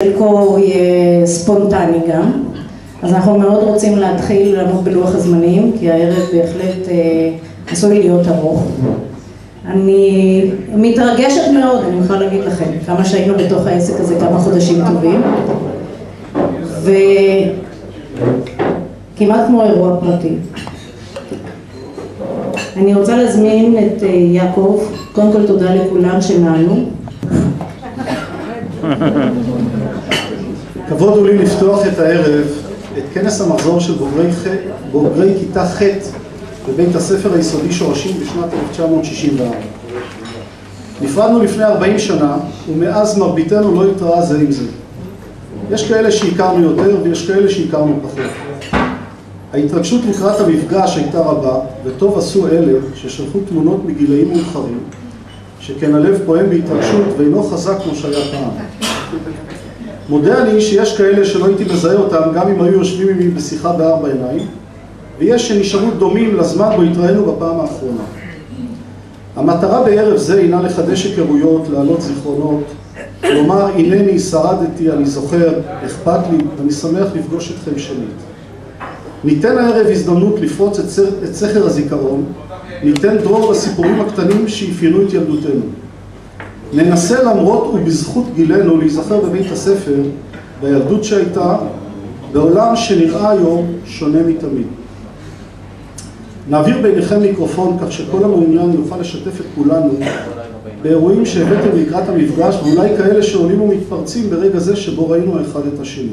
חלקו יהיה ספונטני גם, אז אנחנו מאוד רוצים להתחיל לעמוד בלוח הזמנים, כי הערב בהחלט עשוי להיות ארוך. אני מתרגשת מאוד, אני יכולה להגיד לכם, כמה שהיינו בתוך העסק הזה כמה חודשים טובים, וכמעט כמו אירוע פרטי. אני רוצה להזמין את יעקב, קודם כל תודה לכולם שנענו. כבוד הוא לי לפתוח את הערב את כנס המחזור של בוגרי כיתה ח' בבית הספר היסודי שורשים בשנת 1964. נפרדנו לפני 40 שנה ומאז מרביתנו לא התראה זה עם זה. יש כאלה שהכרנו יותר ויש כאלה שהכרנו פחות. ההתרגשות לקראת המפגש הייתה רבה, וטוב עשו אלה ששלחו תמונות מגילאים מאוחרים, שכן הלב פועם בהתרגשות ואינו חזק כמו שהיה פעם. מודה אני שיש כאלה שלא הייתי מזהה אותם גם אם היו יושבים עמי בשיחה בארבע עיניים, ויש שנשארו דומים לזמן בו התראינו בפעם האחרונה. המטרה בערב זה הינה לחדש היכרויות, להעלות זיכרונות, לומר הנני, שרדתי, אני זוכר, אכפת לי, ואני שמח לפגוש אתכם שנית. ניתן הערב הזדמנות לפרוץ את סכר הזיכרון, ניתן דרור לסיפורים הקטנים שאפיינו את ילדותנו. ננסה למרות ובזכות גילנו להיזכר בבית הספר, בילדות שהייתה, בעולם שנראה היום שונה מתמיד. נעביר ביניכם מיקרופון כך שכל המעוניין יוכל לשתף את כולנו באירועים שהבאתם לקראת המפגש, ואולי כאלה שעולים ומתפרצים ברגע זה שבו ראינו אחד את השני.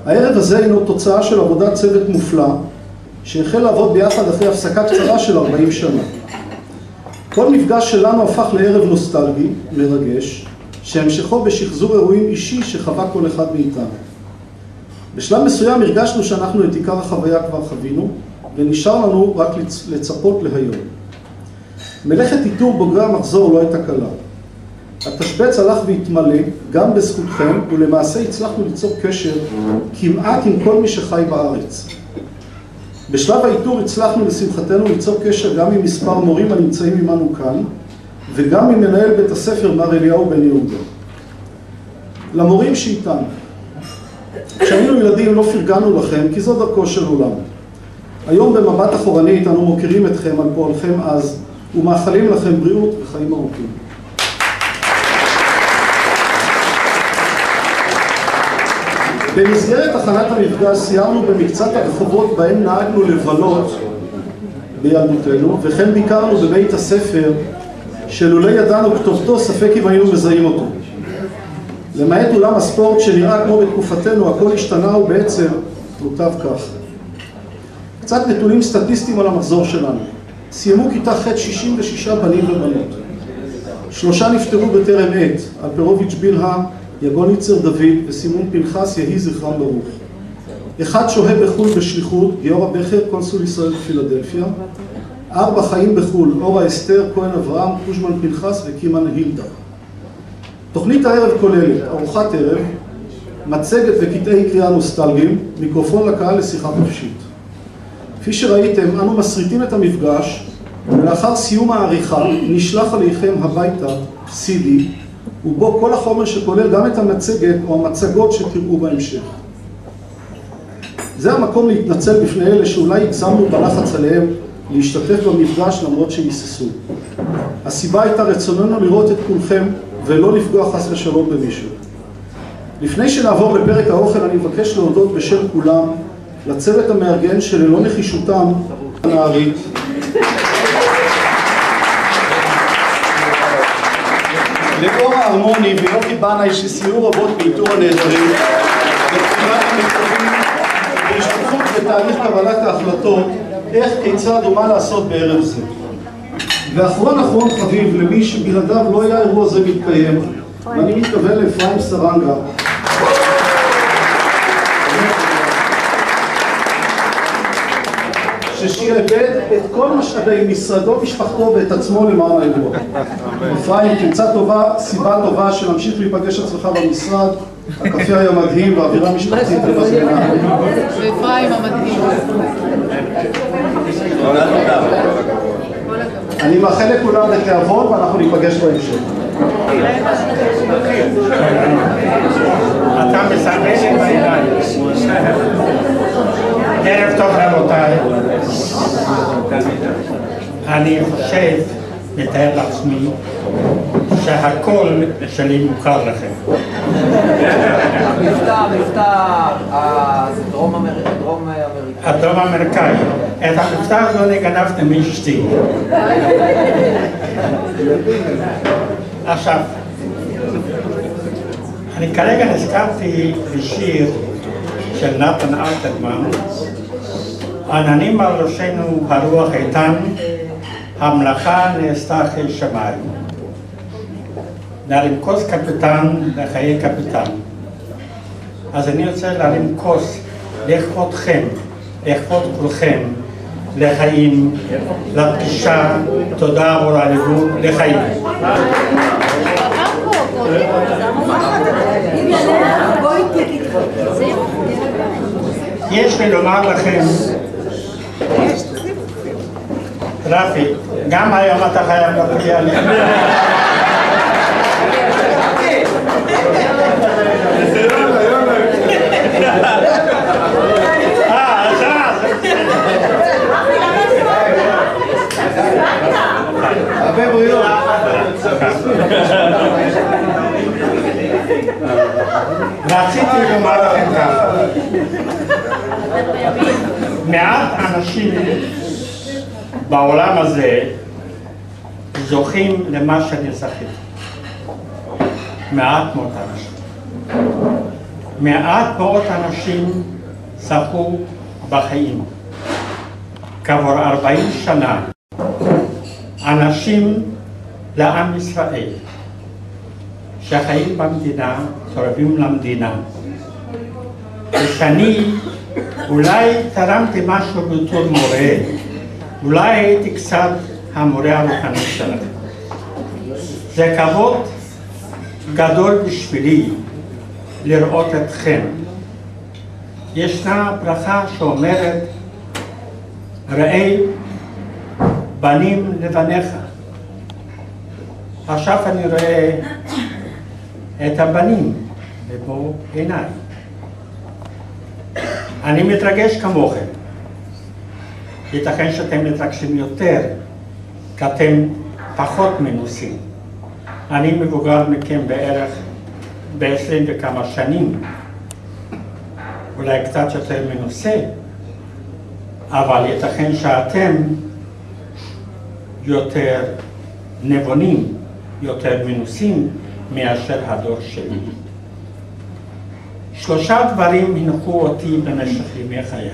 הערב הזה הינו תוצאה של עבודת צוות מופלא, שהחל לעבוד ביחד אחרי הפסקה קצרה של 40 שנה. כל מפגש שלנו הפך לערב נוסטלגי, מרגש, שהמשכו בשחזור אירועים אישי שחווה כל אחד מאיתנו. בשלב מסוים הרגשנו שאנחנו את עיקר החוויה כבר חווינו, ונשאר לנו רק לצפות להיום. מלאכת איתור בוגרי המחזור לא הייתה קלה. התשבץ הלך והתמלא, גם בזכותכם, ולמעשה הצלחנו ליצור קשר כמעט עם כל מי שחי בארץ. בשלב האיתור הצלחנו לשמחתנו ליצור קשר גם עם מספר מורים הנמצאים עמנו כאן, וגם עם מנהל בית הספר מר אליהו בן יהודה. למורים שאיתנו, כשהיינו ילדים לא פרגנו לכם, כי זו דרכו של עולם. היום במבט אחורנית אנו מוקירים אתכם על פועלכם אז, ומאחלים לכם בריאות וחיים ארוכים. במסגרת הכנת המפגש סיירנו במקצת הרחובות בהם נהגנו לבלות בילדותנו, וכן ביקרנו בבית הספר שלולא ידענו כתובתו ספק אם היינו מזהים אותו. למעט אולם הספורט שנראה כמו בתקופתנו, הכל השתנה ובעצם מוטב כך. קצת נתונים סטטיסטיים על המחזור שלנו. סיימו כיתה ח' 66 בנים ובנות. 3 נפטרו בטרם עת, אלפרוביץ' בילהה, יגוניצר דוד וסימון פנחס יהי זכרם ברוך. 1 שוהה בחו"ל בשליחות, גיורא בכר, קונסול ישראל בפילדלפיה. 4 חיים בחו"ל, אורה אסתר, כהן אברהם, קוז'מן פנחס וקימן הילדה. תוכנית הערב כוללת ארוחת ערב, מצגת וקטעי קריאה נוסטלגיים, מיקרופון לקהל לשיחה חופשית. כפי שראיתם, אנו מסריטים את המפגש, ולאחר סיום העריכה נשלח עליכם הביתה CD, ובו כל החומר שכולל גם את המצגת או המצגות שתראו בהמשך. זה המקום להתנצל בפני אלה שאולי הגזמנו בלחץ עליהם להשתתף במפגש למרות שהיססו. הסיבה הייתה רצוננו לראות את כולכם ולא לפגוע חס ושלום במישהו. לפני שנעבור לפרק האוכל אני מבקש להודות בשם כולם לצוות המארגן שללא נחישותם הנערית, לאורה הרמוני ויוכי בנאי שסייעו רבות באיתור הנעדרים, לבחירת המכתבים והשתתפות בתהליך קבלת ההחלטות איך, כיצד ומה לעשות בערב זה. ואחרון חביב למי שבלעדיו לא היה אירוע זה מתקיים, ואני מתכוון לאפרים סרנגה, ששיעבד את כל משאבי משרדו, משפחתו ואת עצמו למען האירוע. אפרים, תמצא סיבה טובה שנמשיך להיפגש אצלך במשרד, הקפה היה מדהים והאווירה המשפחתית מזמינה. ואפרים המדהים. אני מאחל לכולם לתיאבון ואנחנו ניפגש בהמשך. אתה מסתכל בעיניים. ערב טוב רבותיי. אני חושב, מתאר לעצמי, שהכל שלי מוכר לכם. מבטא דרום אמריקאי. הדרום אמריקאי. את המבטא הזה אני גנבתי מאשתי. עכשיו, אני כרגע נזכרתי בשיר של נתן אלתרמן, עננים על ראשנו הרוח איתן, המלאכה נעשתה אחרי שמיים. להרים כוס קפיטן לחיי קפיטן. אז אני רוצה להרים כוס לכבודכם, לכבוד כולכם, לחיים, לפגישה, תודה עבור הליווי, לחיים. יש לי לומר לכם, רפי, גם היום אתה חייב להפריע לי. הרבה בריאות. רציתי לומר לכם ככה, מעט אנשים בעולם הזה זוכים למה שאני זכיתי. מעט מאוד אנשים. מעט מאוד אנשים זכו בחיים. כעבור 40 שנה אנשים לעם ישראל שחיים במדינה, תורמים למדינה. ושאני אולי תרמתי משהו בתור מורה, אולי הייתי קצת המורה הרוחני שלכם. זה כבוד גדול בשבילי לראות אתכם. ישנה ברכה שאומרת, ראה בנים לבניך. עכשיו אני רואה את הבנים במו עיניי. אני מתרגש כמוכם. ייתכן שאתם מתרגשים יותר, כי אתם פחות מנוסים. אני מבוגר מכם בערך ב-20 וכמה שנים, אולי קצת יותר מנוסה, אבל ייתכן שאתם יותר נבונים, יותר מנוסים מאשר הדור שלי. 3 דברים הנחו אותי במשך ימי חיי.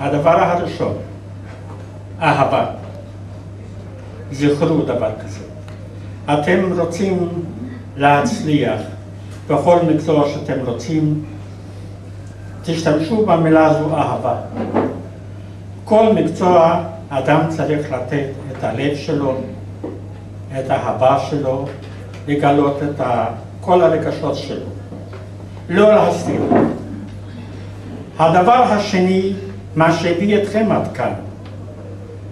הדבר הראשון, אהבה. זכרו דבר כזה. אתם רוצים להצליח בכל מקצוע שאתם רוצים, תשתמשו במילה הזו אהבה. כל מקצוע אדם צריך לתת את הלב שלו, את האהבה שלו, לגלות את כל הרגשות שלו. לא להסתיר. הדבר השני, מה שהביא אתכם עד כאן,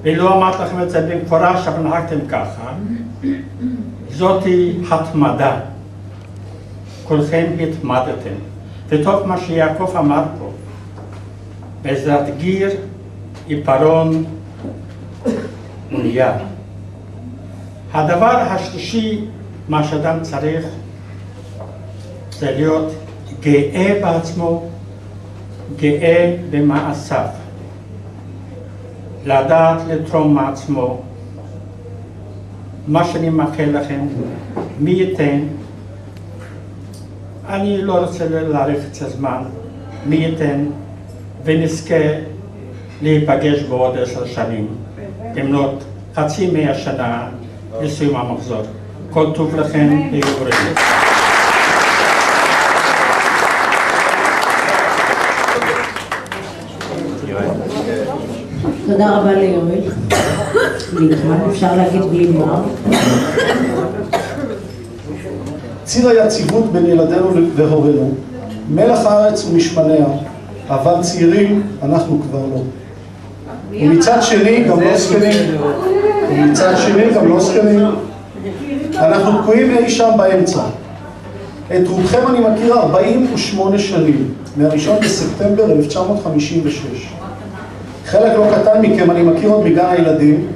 ולא אמרתי לכם את זה במפורש, אבל נהגתם ככה, זאתי התמדה. כולכם התמדתם. וטוב מה שיעקב אמר פה, בעזרת גיר, עיפרון ונהיה. הדבר השלישי, מה שאדם צריך, זה להיות גאה בעצמו, גאה במעשיו. לדעת לתרום מעצמו. מה שאני מאחל לכם, מי ייתן, אני לא רוצה להאריך את הזמן, מי ייתן ונזכה להיפגש בעוד 10 שנים, במלאת חצי 100 שנה לסיום המחזור. כל טוב לכם, היו בריאים. תודה רבה ליואל. ליטמן, אפשר להגיד בלי מר. ציר היציבות בין ילדינו והורינו, מלח הארץ ומשמניה, אבל צעירים אנחנו כבר לא. ומצד שני גם לא זקנים. אנחנו תקועים אי שם באמצע. את רובכם אני מכיר 48 שנים, מה-1 בספטמבר 1956. חלק לא קטן מכם אני מכיר עוד מגן הילדים,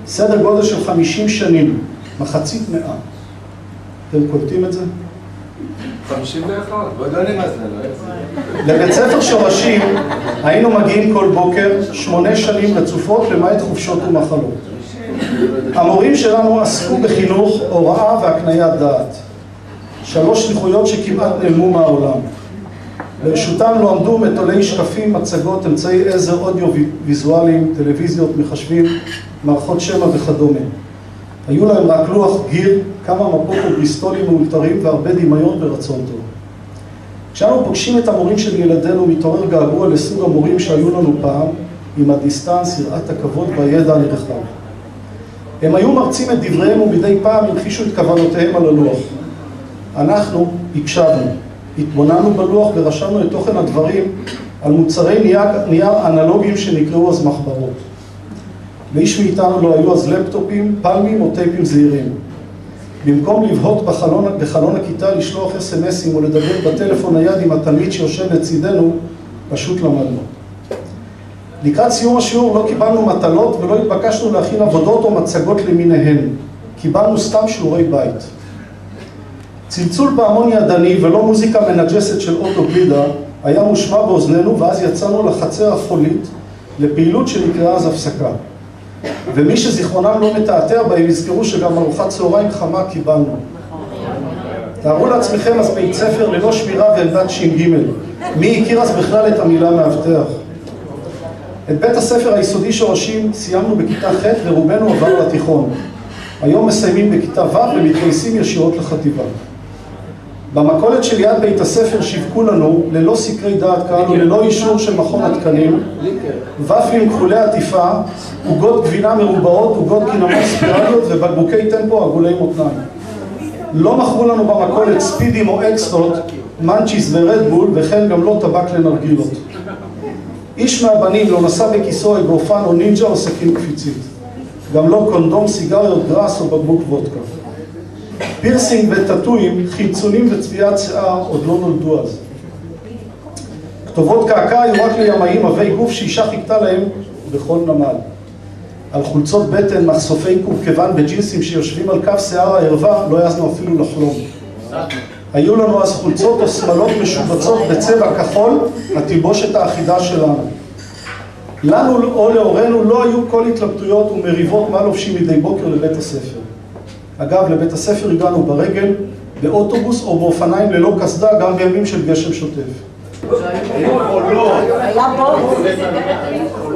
סדר גודל של 50 שנים, מחצית מאה. אתם קולטים את זה? 51, לא יודע מה זה, לבית ספר שורשים היינו מגיעים כל בוקר 8 שנים רצופות למעט חופשות ומחלות. המורים שלנו עסקו בחינוך, הוראה והקניית דעת. 3 שליחויות שכמעט נעלמו מהעולם. ברשותם לא עמדו מטולי שקפים, מצגות, אמצעי עזר אודיו-ויזואליים, טלוויזיות, מחשבים, מערכות שמע וכדומה. היו להם רק לוח גיר, כמה מפות ובריסטולים מאולתרים והרבה דמיון ורצון טוב. כשאנו פוגשים את המורים של ילדינו, מתעורר געגוע לסוג המורים שהיו לנו פעם, עם הדיסטנס, יראת הכבוד והידע הנרחב. הם היו מרצים את דבריהם ומדי פעם המחישו את כוונותיהם על הלוח. אנחנו הקשבנו, התבוננו בלוח ורשמנו את תוכן הדברים על מוצרי נייר אנלוגיים שנקראו אז מחברות. לאיש מאיתנו לא היו אז לפטופים, פלמים או טייפים זהירים. במקום לבהות בחלון הכיתה, לשלוח SMSים או לדבר בטלפון נייד עם התלמיד שיושב לצידנו, פשוט למדנו. לקראת סיום השיעור לא קיבלנו מטלות ולא התבקשנו להכין עבודות או מצגות למיניהן. קיבלנו סתם שיעורי בית. צלצול פעמון ידני ולא מוזיקה מנג'סת של אוטו-גלידה היה מושמע באוזנינו, ואז יצאנו לחצר החולית לפעילות שנקראה אז הפסקה. ומי שזיכרונם לא מתעתע בהם יזכרו שגם ארוחת צהריים חמה קיבלנו. תארו לעצמכם אז בית ספר ללא שמירה ועמדת ש"ג. מי הכיר אז בכלל את המילה מאבטח? את בית הספר היסודי שורשים סיימנו בכיתה ח' ורובנו עבר לתיכון. היום מסיימים בכיתה ו' ומתגייסים ישירות לחטיבה. במכולת של יד בית הספר שיווקו לנו ללא סקרי דעת קהל וללא אישור של מכון התקנים, ופלים כחולי עטיפה, עוגות גבינה מרובעות, עוגות קינמון ספירליות ובקבוקי טמפו עגולי מותניים. לא מכרו לנו במכולת ספידים או אקסטרות, מנצ'יס ורדבול, וכן גם לא טבק לנרגילות. איש מהבנים לא נשא בכיסו אגרופן או נינג'ה או סכין קפיצית. גם לא קונדום, סיגריות, גרס או בקבוק וודקה. פירסינג וטטויים, חמצונים וצביעת שיער עוד לא נולדו אז. כתובות קעקע היו רק לימאים, אבי גוף שאישה חיכתה להם בכל נמל. על חולצות בטן, מחשופי קורקבן בג'ינסים שיושבים על כף שיער הערווה, לא יעזנו אפילו לחלום. היו לנו אז חולצות או שמלות משובצות בצבע כחול, התלבושת האחידה שלנו. לנו או להורינו לא היו כל התלבטויות ומריבות מה לובשים מדי בוקר לבית הספר. אגב, לבית הספר הגענו ברגל, באוטובוס או באופניים ללא קסדה, גם בימים של גשם שוטף.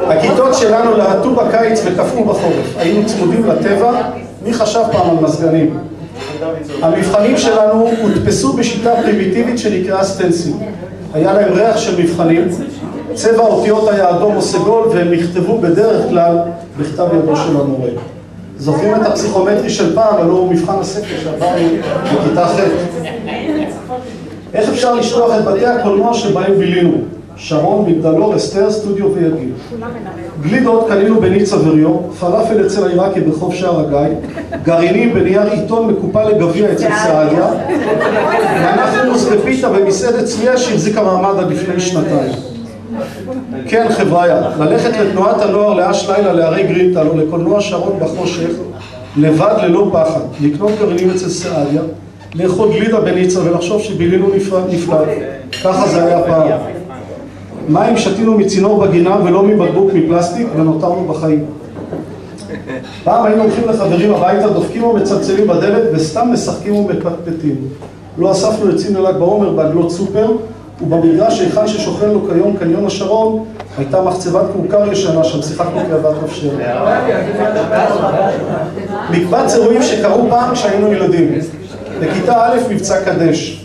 הכיתות שלנו להטו בקיץ וקפאו בחורף. היינו צמודים לטבע, מי חשב פעם על מזגנים? המבחנים שלנו הודפסו בשיטה פרימיטיבית שנקראה סטנסיל. היה להם ריח של מבחנים, צבע האותיות היה אדום או סגול, והם נכתבו בדרך כלל בכתב ידו של המורה. זוכרים את הפסיכומטרי של פעם, הלא הוא מבחן הספר שעברנו בכיתה ח'. איך אפשר לשלוח את בתי הקולנוע שבהם בילינו? שרון, מגדלור, אסתר, סטודיו ויגיל. גלידות קנינו בניצה וריו, פלאפל אצל העיראקי ברחוב שער הגיא, גרעינים בנייר עיתון מקופל לגביע אצל סעדיה, מנחמוס ופיתה במסעדת צליה שהחזיקה מעמד עד לפני שנתיים. כן חבריה, ללכת לתנועת הנוער לאש לילה להרי גרינטל או לקולנוע שרון בחושך, לבד ללא פחד, לקנות גרעינים אצל סעדיה, לאכול גלידה בניצה ולחשוב שבילינו נפלא, ככה זה היה פעם. מים שתינו מצינור בגינה ולא מבקבוק מפלסטיק ונותרנו בחיים. פעם היינו הולכים לחברים הביתה, דופקים או מצלצלים בדלת וסתם משחקים ומפטפטים. לא אספנו עצים לל"ג בעומר בעגלות סופר, ובמגרש היכן ששוכן לו כיום קניון השרון הייתה מחצבת כורכר ישנה שם שיחקנו כאוות נפשנו. מקבץ אירועים שקרו פעם כשהיינו ילדים. בכיתה א' מבצע קדש,